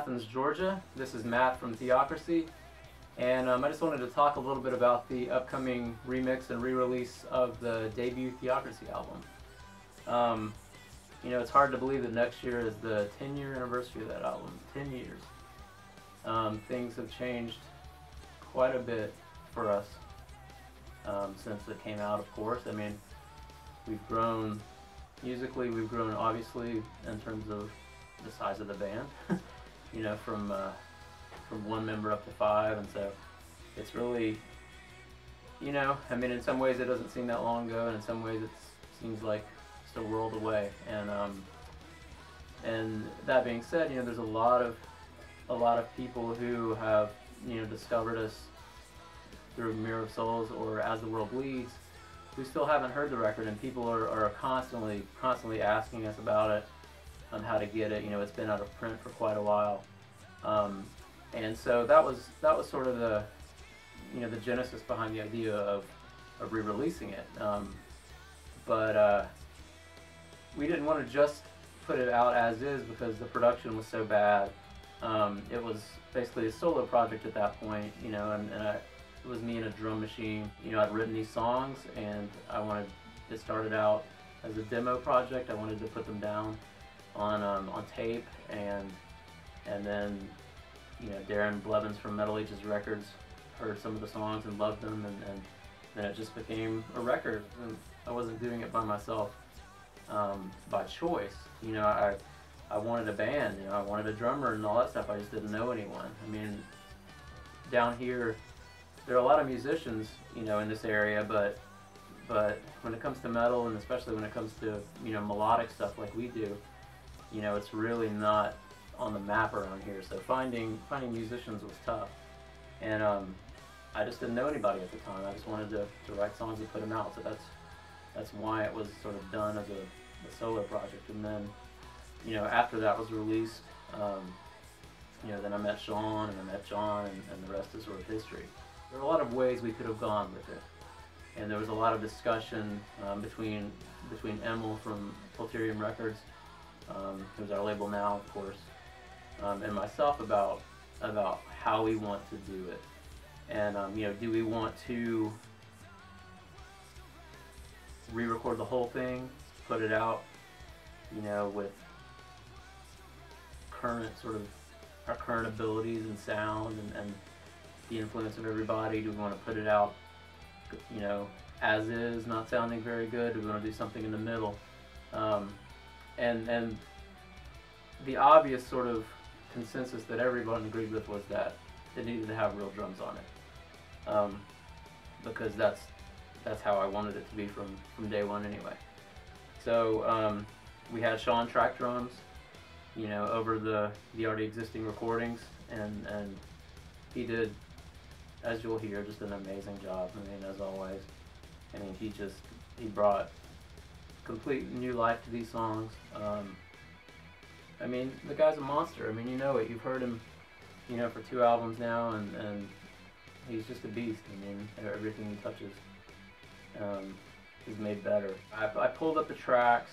Athens, Georgia. This is Matt from Theocracy, and I just wanted to talk a little bit about the upcoming remix and re-release of the debut Theocracy album. You know, it's hard to believe that next year is the 10-year anniversary of that album. 10 years. Things have changed quite a bit for us since it came out, of course. I mean, we've grown musically, we've grown obviously in terms of the size of the band, you know, from one member up to 5, and so it's really, you know, I mean, in some ways it doesn't seem that long ago, and in some ways it seems like it's a world away. And that being said, you know, there's a lot of people who have, you know, discovered us through Mirror of Souls or As the World Bleeds, who still haven't heard the record, and people are constantly asking us about it, on how to get it. You know, it's been out of print for quite a while, and so that was sort of the, you know, the genesis behind the idea of re-releasing it. But we didn't want to just put it out as is because the production was so bad. It was basically a solo project at that point, you know, and it was me and a drum machine. You know, I'd written these songs, and it started out as a demo project. I wanted to put them down on tape, and then, you know, Darren Blevins from Metal Ages Records heard some of the songs and loved them, and then it just became a record. And I wasn't doing it by myself by choice. You know, I wanted a band, you know, I wanted a drummer and all that stuff. I just didn't know anyone. I mean, down here there are a lot of musicians, you know, in this area, but when it comes to metal, and especially when it comes to, you know, melodic stuff like we do, you know, it's really not on the map around here. So finding musicians was tough, and I just didn't know anybody at the time. I just wanted to write songs and put them out. So that's why it was sort of done as a solo project. And then, you know, after that was released, you know, then I met Sean, and I met John, and the rest is sort of history. There are a lot of ways we could have gone with it, and there was a lot of discussion between Emil from Ulterium Records, who's our label now, of course, and myself about how we want to do it. And you know, do we want to re-record the whole thing, put it out, you know, with our current abilities and sound and the influence of everybody? Do we want to put it out, you know, as is, not sounding very good? Do we want to do something in the middle? And the obvious sort of consensus that everyone agreed with was that it needed to have real drums on it, because that's how I wanted it to be from day one anyway. So we had Sean track drums, you know, over the already existing recordings, and he did, as you'll hear, just an amazing job. I mean, as always. I mean, he brought complete new life to these songs. I mean, the guy's a monster. I mean, you know it. You've heard him, you know, for 2 albums now, and he's just a beast. I mean, everything he touches is made better. I pulled up the tracks.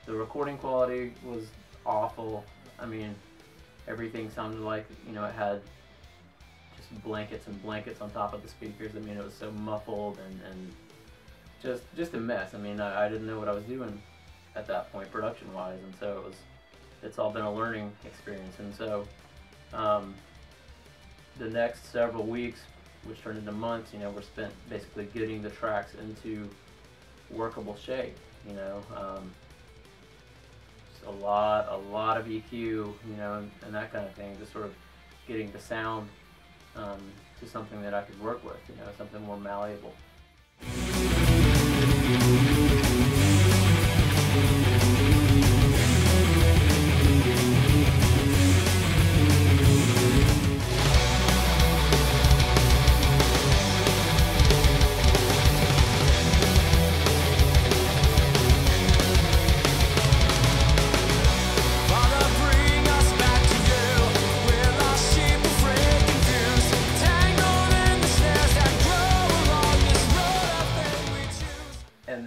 The recording quality was awful. I mean, everything sounded like, you know, it had just blankets and blankets on top of the speakers. I mean, it was so muffled and just a mess. I mean, I didn't know what I was doing at that point, production-wise, and so it's all been a learning experience. And so the next several weeks, which turned into months, you know, were spent basically getting the tracks into workable shape. You know, just a lot of EQ, you know, and that kind of thing, just sort of getting the sound to something that I could work with, you know, something more malleable.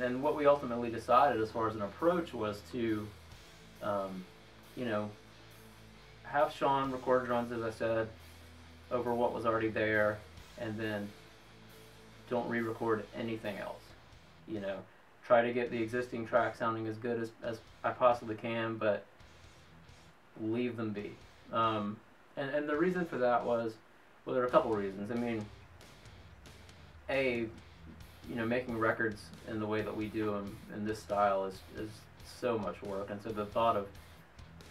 And what we ultimately decided as far as an approach was to, you know, have Sean record drums, as I said, over what was already there, and then don't re-record anything else. You know, try to get the existing track sounding as good as I possibly can, but leave them be. And the reason for that was, well, there are a couple of reasons. I mean, you know, making records in the way that we do them in this style is so much work, and so the thought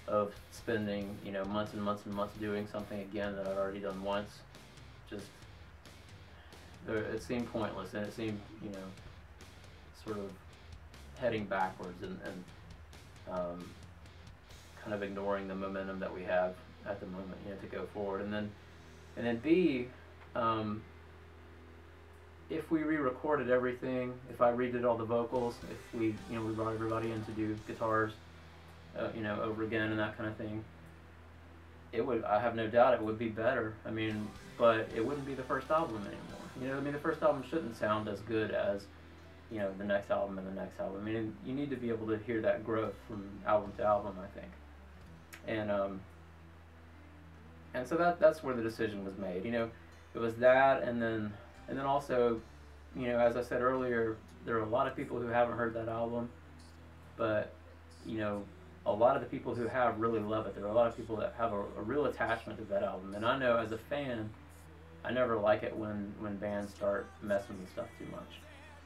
of spending, you know, months and months and months doing something again that I'd already done once, just it seemed pointless, and it seemed, you know, sort of heading backwards and kind of ignoring the momentum that we have at the moment, you know, to go forward. And then B, if we re-recorded everything, if I redid all the vocals, if we, you know, we brought everybody in to do guitars, you know, over again and that kind of thing, it would, I have no doubt it would be better. I mean, but it wouldn't be the first album anymore. You know, I mean, the first album shouldn't sound as good as, you know, the next album and the next album. I mean, you need to be able to hear that growth from album to album, I think. And so that's where the decision was made. You know, it was that, and then also, you know, as I said earlier, there are a lot of people who haven't heard that album, but, you know, a lot of the people who have really love it. There are a lot of people that have a real attachment to that album, and I know as a fan, I never like it when bands start messing with stuff too much,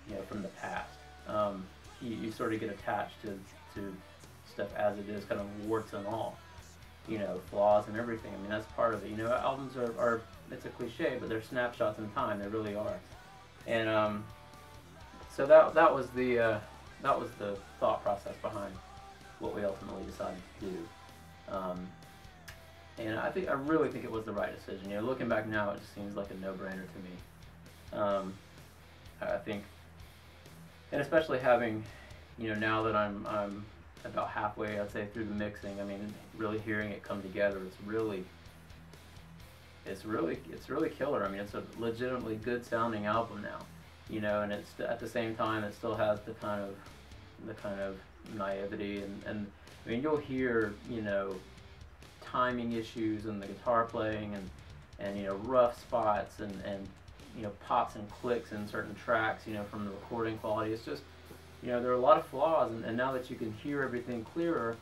you know, from the past. You sort of get attached to stuff as it is, kind of warts and all, you know, flaws and everything. I mean, that's part of it. You know, albums are it's a cliche, but they're snapshots in time. They really are. And so that was the thought process behind what we ultimately decided to do. And I really think it was the right decision. You know, looking back now, it just seems like a no-brainer to me. I think, and especially having, you know, now that I'm about halfway, I'd say, through the mixing. I mean, really hearing it come together, it's really killer. I mean, it's a legitimately good sounding album now, you know, and it's at the same time it still has the kind of naivety and I mean, you'll hear, you know, timing issues and the guitar playing and you know, rough spots and you know, pops and clicks in certain tracks, you know, from the recording quality. It's just, you know, there are a lot of flaws, and now that you can hear everything clearer,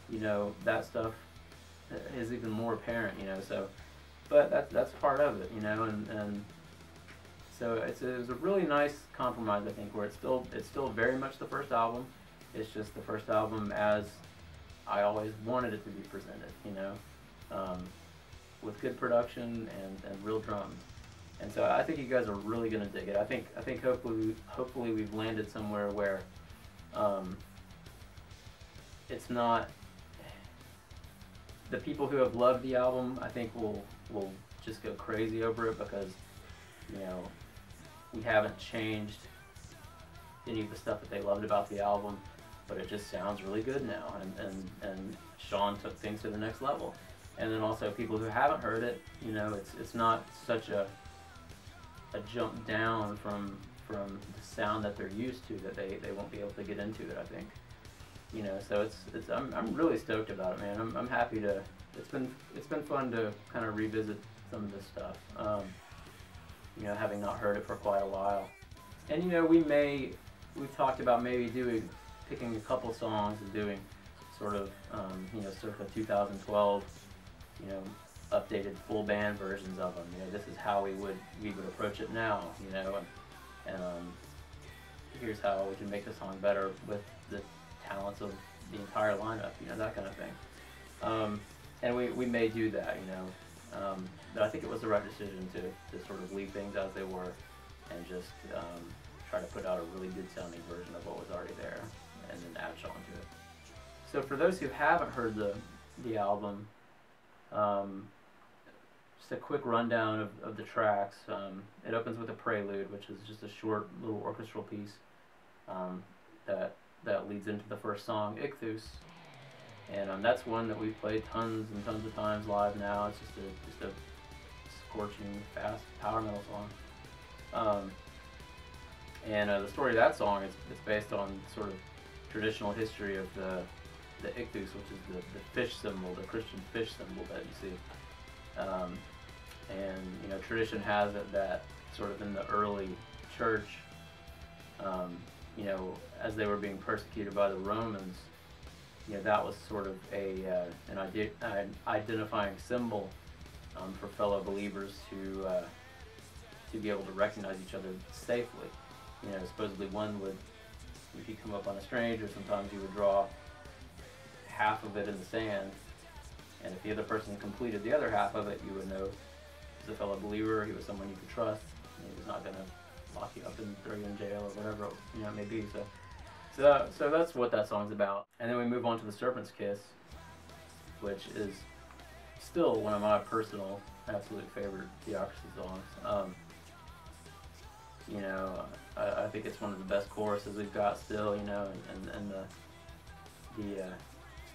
you know, that stuff is even more apparent, you know. So, but that's part of it, you know, and so it was a really nice compromise, I think, where it's still very much the first album. It's just the first album as I always wanted it to be presented, you know, with good production and real drums. And so I think you guys are really gonna dig it. I think hopefully we've landed somewhere where it's not, the people who have loved the album, I think will just go crazy over it, because, you know, we haven't changed any of the stuff that they loved about the album, but it just sounds really good now, and Sean took things to the next level. And then also people who haven't heard it, you know, it's not such a jump down from the sound that they're used to, that they won't be able to get into it, I think. You know, so I'm really stoked about it, man. I'm happy to, it's been fun to kind of revisit some of this stuff, you know, having not heard it for quite a while. And, you know, we've talked about maybe picking a couple songs and doing sort of, you know, circa 2012, you know, updated full band versions of them. You know, this is how we would approach it now, you know, and here's how we can make the song better with the talents of the entire lineup, you know, that kind of thing. And we may do that, you know, but I think it was the right decision to sort of leave things as they were and just try to put out a really good sounding version of what was already there, and then add Sean to it. So for those who haven't heard the album, just a quick rundown of the tracks. It opens with a prelude, which is just a short little orchestral piece that leads into the first song, Ichthus, and that's one that we've played tons and tons of times live now. It's just a scorching, fast power metal song. And the story of that song is based on sort of traditional history of the ichthus, which is the fish symbol, the Christian fish symbol that you see. And you know, tradition has it that sort of in the early church, you know, as they were being persecuted by the Romans, you know, that was sort of an identifying symbol for fellow believers to be able to recognize each other safely. You know, supposedly one would, if you come up on a stranger, sometimes you would draw half of it in the sand, and if the other person completed the other half of it, you would know he was a fellow believer, he was someone you could trust, and he was not going to lock you up and throw you in jail or whatever, you know, it may be. So that's what that song's about. And then we move on to the Serpent's Kiss, which is still one of my personal absolute favorite Theocracy songs. You know, I think it's one of the best choruses we've got still, you know, and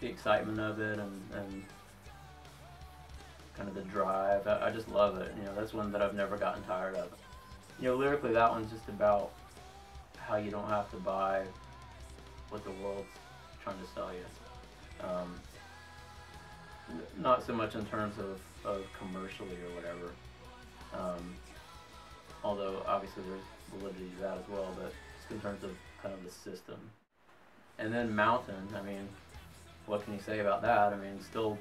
the excitement of it and kind of the drive. I just love it. You know, that's one that I've never gotten tired of. You know, lyrically, that one's just about how you don't have to buy what the world's trying to sell you. Not so much in terms of commercially or whatever. Although obviously there's validity to that as well, but just in terms of kind of the system. And then Mountain, I mean, what can you say about that? I mean, still,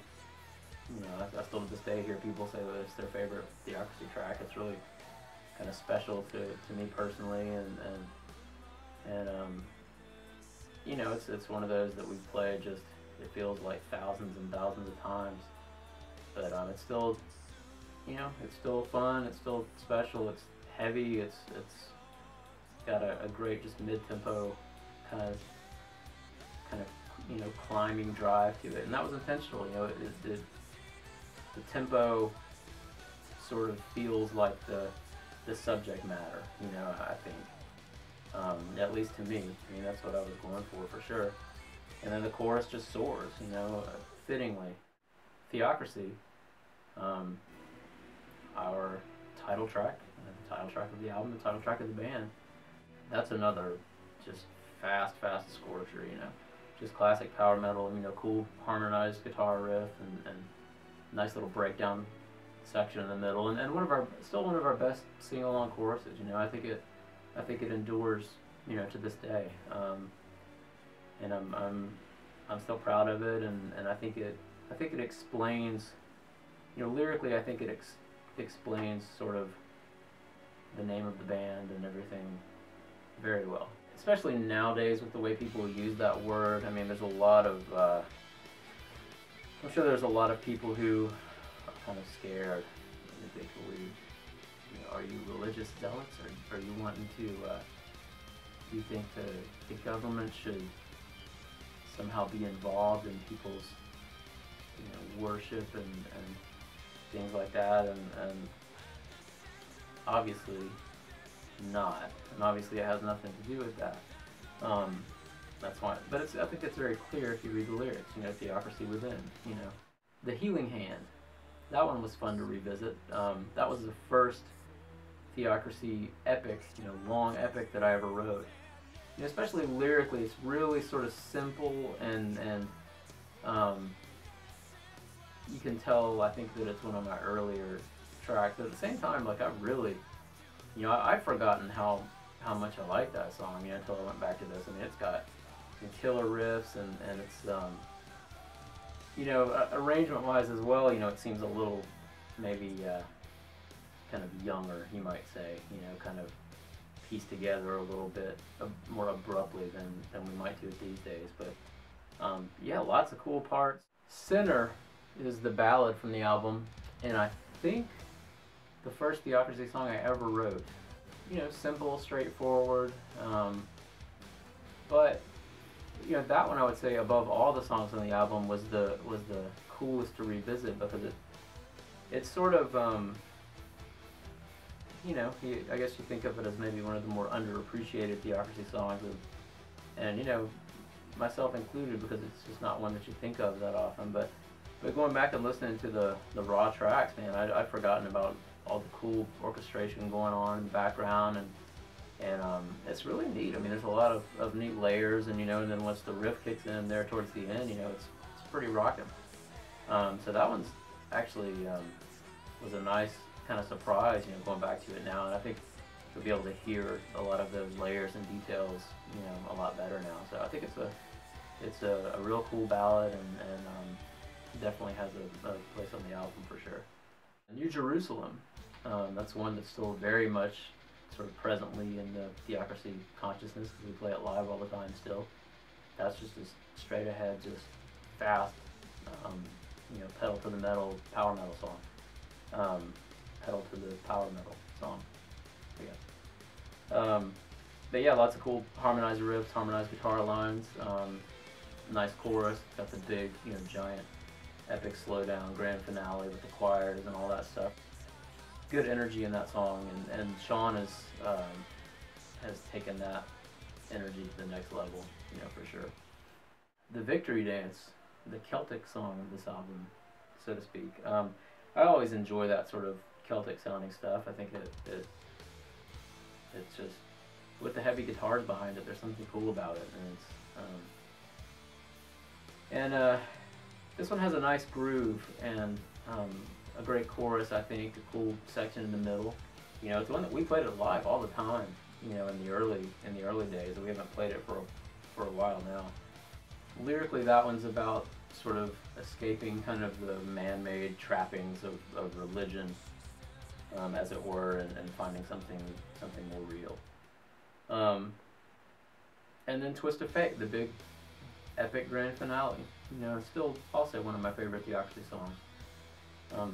you know, I still to this day hear people say that it's their favorite Theocracy track. It's really kind of special to me personally, and you know, it's one of those that we've played just, it feels like thousands and thousands of times, but it's still, you know, it's still fun, it's still special, it's heavy, it's got a great just mid-tempo kind of you know, climbing drive to it, and that was intentional. You know, the tempo sort of feels like the subject matter, you know, I think, at least to me. I mean, that's what I was going for sure. And then the chorus just soars, you know, fittingly. Theocracy, our title track, the title track of the album, the title track of the band, that's another just fast scorcher, you know. Just classic power metal, you know, cool harmonized guitar riff and nice little breakdown section in the middle, and still one of our best sing-along choruses, you know. I think it endures, you know, to this day. And I'm still proud of it, and I think it explains, you know, lyrically, I think it explains sort of the name of the band and everything very well. Especially nowadays with the way people use that word. I mean, there's a lot of, I'm sure there's a lot of people who are kind of scared. If they believe, you know, are you religious zealots, or are you wanting to, do you think the government should somehow be involved in people's, you know, worship and things like that, and obviously not, and obviously it has nothing to do with that. That's why, but I think it's very clear if you read the lyrics, you know, Theocracy within, you know. The Healing Hand, that one was fun to revisit. That was the first Theocracy epic, you know, long epic that I ever wrote. You know, especially lyrically, it's really sort of simple, and you can tell, I think, that it's one of my earlier tracks. But at the same time, like, I really, you know, I've forgotten how much I like that song, you know, until I went back to this. I mean, it's got killer riffs, and it's, you know, arrangement-wise as well, you know, it seems a little, maybe, kind of younger, you might say, you know, kind of pieced together a little bit more abruptly than we might do it these days. But, yeah, lots of cool parts. Sinner is the ballad from the album, and I think the first Theocracy song I ever wrote. You know, simple, straightforward, but, you know, that one I would say above all the songs on the album was the coolest to revisit, because it's sort of, you know, I guess you think of it as maybe one of the more underappreciated Theocracy songs, and you know, myself included, because it's just not one that you think of that often. But going back and listening to the raw tracks, man, I'd forgotten about all the cool orchestration going on in the background, and it's really neat. I mean, there's a lot of neat layers, and and then once the riff kicks in there towards the end, it's pretty rocking. So that one's actually was a nice kind of surprise, going back to it now, and I think you'll be able to hear a lot of those layers and details, a lot better now. So I think it's a real cool ballad, and definitely has a place on the album for sure. New Jerusalem, that's one that's still very much sort of presently in the Theocracy consciousness, because we play it live all the time still. That's just a straight ahead, just fast, pedal to the metal, power metal song. Pedal to the power metal song, I guess. But yeah, lots of cool harmonized riffs, harmonized guitar lines, nice chorus, got the big, giant epic slowdown grand finale with the choirs and all that stuff. Good energy in that song, and Sean has taken that energy to the next level, for sure. The Victory Dance, the Celtic song of this album, so to speak. I always enjoy that sort of Celtic sounding stuff. I think it's just, with the heavy guitars behind it, there's something cool about it, and this one has a nice groove and a great chorus. I think a cool section in the middle. It's one that we played it live all the time. In the early days. We haven't played it for a while now. Lyrically, that one's about sort of escaping kind of the man-made trappings of religion, as it were, and finding something more real. And then Twist of Fate, the big epic grand finale. Still also one of my favorite Theocracy songs.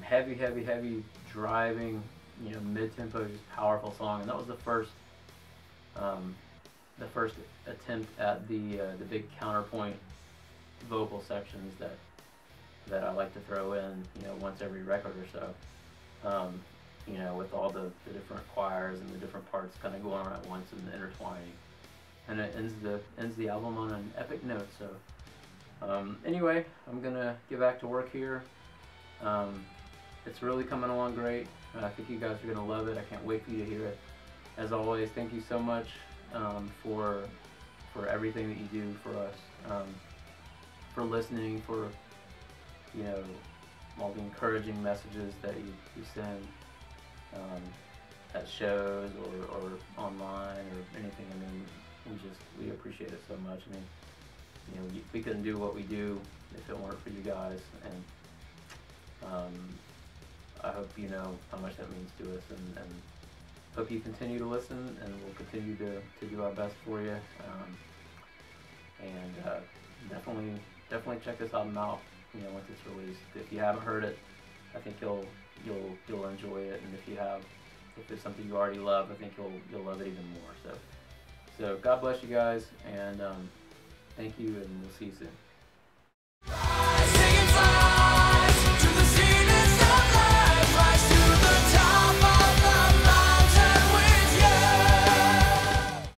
Heavy driving, mid-tempo, just powerful song, and that was the first attempt at the big counterpoint vocal sections that I like to throw in, once every record or so. With all the different choirs and the different parts kind of going on at once and intertwining, and it ends the album on an epic note. So anyway, I'm gonna get back to work here. It's really coming along great. I think you guys are gonna love it. I can't wait for you to hear it. As always, thank you so much for everything that you do for us, for listening, for all the encouraging messages that you send at shows or online or anything. I mean, we appreciate it so much. I mean, we couldn't do what we do if it weren't for you guys, and I hope you know how much that means to us, and hope you continue to listen, and we'll continue to do our best for you. And definitely check this album out. Once it's released. If you haven't heard it, I think you'll enjoy it, and if there's something you already love, I think you'll love it even more. So God bless you guys, and thank you, and we'll see you soon.